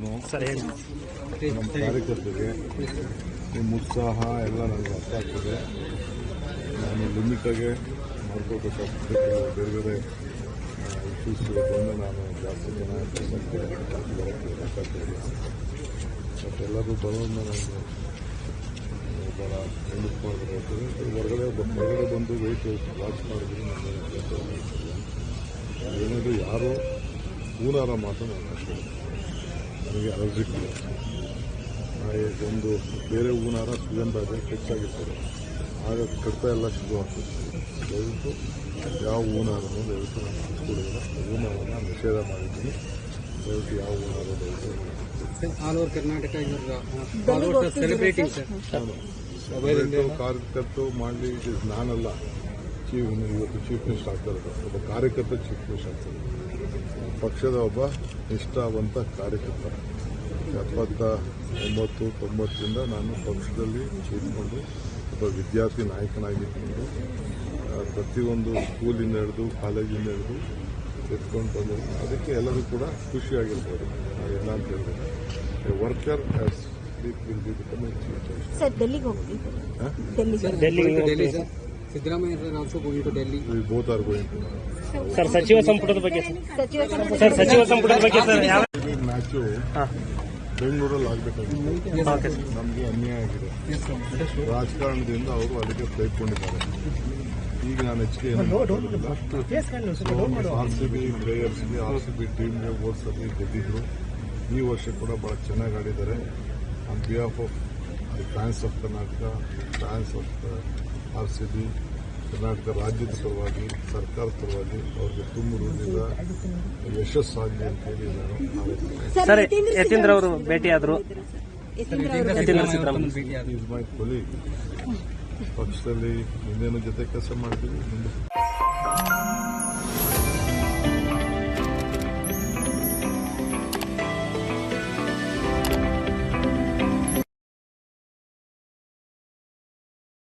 ನಮ್ಮ ಕಾರ್ಯಕರ್ತರಿಗೆ ನಿಮ್ಮ ಉತ್ಸಾಹ ಎಲ್ಲ ನನಗೆ ಅರ್ಥ ಆಗ್ತದೆ. ನಾನು ಲಿಮಿಟಾಗೆ ಮಾಡ್ಕೋಬೇಕಾಗ್ತದೆ. ಬೇರೆ ಬೇರೆ ಇಶ್ಯೂಸ್ ಇರೋದ್ರಿಂದ ನಾನು ಜಾಸ್ತಿ ಜನ ಬರೋಕ್ಕೆ ಬೇಕಾಗ್ತದೆ. ಮತ್ತು ಎಲ್ಲರೂ ಬರೋದನ್ನ ನನಗೆ ಭಾಳ ಹೆಲ್ಪ್ ಮಾಡಬೇಕಾಗ್ತದೆ. ಹೊರಗಡೆ ಬಂದು ವೆಯ್ಟ್ ವಾಚ್ ಮಾಡಿದ್ರೆ ಏನಾದರೂ ಯಾರೋ ಹೂನಾರ ಮಾತ್ರ ನಾನು ಅಷ್ಟೇ ನನಗೆ ಅಲರ್ಜಿಕ್ ಇಲ್ಲ. ಒಂದು ಬೇರೆ ಹೂನಾರ ಸುಗಂಧ ಹೆಚ್ಚಾಗಿರ್ತದೆ, ಆಗ ಕಡಿತ ಎಲ್ಲ ಶುರು ಆಗ್ತದೆ. ದಯವಿಟ್ಟು ಯಾವ ಹೂನಾರನ್ನು ದಯವಿಟ್ಟು ನಾನು ಹಚ್ಕೊಡೋದಿಲ್ಲ. ಹೂನಾರನ್ನು ನಿಷೇಧ ಮಾಡಿದ್ದೀನಿ. ದಯವಿಟ್ಟು ಯಾವ ಹೂನಾರ ದಯವಿಟ್ಟು ಆಲ್ ಓವರ್ ಕರ್ನಾಟಕ ಸೆಲೆಬ್ರೇಟಿಂಗ್ ಕಾರ್ಯಕರ್ತರು ಮಾಡಲಿ. ನಾನಲ್ಲ ಇವತ್ತು ಚೀಫ್ ಮಿನಿಸ್ಟರ್ ಆಗ್ತಾ ಇರೋದು. ಒಬ್ಬ ಕಾರ್ಯಕರ್ತ ಚೀಫ್ ಮಿನಿಸ್ಟರ್ ಆಗ್ತಾರೆ. ಪಕ್ಷದ ಒಬ್ಬ ನಿಷ್ಠಾವಂತ ಕಾರ್ಯಕರ್ತ. 79-90ರಿಂದ ನಾನು ಪಕ್ಷದಲ್ಲಿ ಇದ್ಕೊಂಡು ಒಬ್ಬ ವಿದ್ಯಾರ್ಥಿ ನಾಯಕನಾಗಿದ್ಕೊಂಡು ಪ್ರತಿಯೊಂದು ಸ್ಕೂಲಿಂದ ಹಿಡಿದು ಕಾಲೇಜಿಂದ ಹಿಡಿದು ಎತ್ಕೊಂಡು ಬಂದಿದ್ದು. ಅದಕ್ಕೆ ಎಲ್ಲರೂ ಕೂಡ ಖುಷಿಯಾಗಿರ್ಬೋದು. ಎಲ್ಲ ಅಂತ ಹೇಳಿದ್ರೆ worker as will be become sir ಡೆಲ್ಲಿಗೆ ಹೋಗ್ತೀವಿ. Siddaramaiah also going to Delhi. We both are going to. Sir ಸಚಿವ ಸಂಪುಟದ ಬಗ್ಗೆ ಸರ್ ಯಾವ ಮ್ಯಾಚು ಬೆಂಗಳೂರಲ್ಲಿ ಆಗಬೇಕಾಗಿತ್ತು. ನಮಗೆ ಅನ್ಯಾಯ ಆಗಿದೆ. ರಾಜಕಾರಣದಿಂದ ಅವರು ಅದಕ್ಕೆ ತೆಗೆದುಕೊಂಡಿದ್ದಾರೆ. ಈಗ ನಾನು ಹೆಚ್ಚಿಗೆ RCB ಪ್ಲೇಯರ್ಸ್ಗೆ RCB ಟೀಮ್ಗೆ ಓಡಿಸೋದು ಗೆದ್ದಿದ್ರು. ಈ ವರ್ಷ ಕೂಡ ಭಾಳ ಚೆನ್ನಾಗಿ ಆಡಿದ್ದಾರೆ. On behalf of the fans of Karnataka, fans of RCB, Karnataka ರಾಜ್ಯದ ಸಲುವಾಗಿ, ಸರ್ಕಾರದ ಸಲುವಾಗಿ ಅವ್ರಿಗೆ ತುಂಬ ಹೃದಯದ ಯಶಸ್ಸಾಗಲಿ ಅಂತೇಳಿ ನಾನು ಸರ್ ಯತೀಂದ್ರ ಅವರು ಭೇಟಿಯಾದರು. Is my colleague. ಪಕ್ಷದಲ್ಲಿ ಮುಂದೇನು ಜೊತೆ ಕೆಲಸ ಮಾಡ್ತೀವಿ.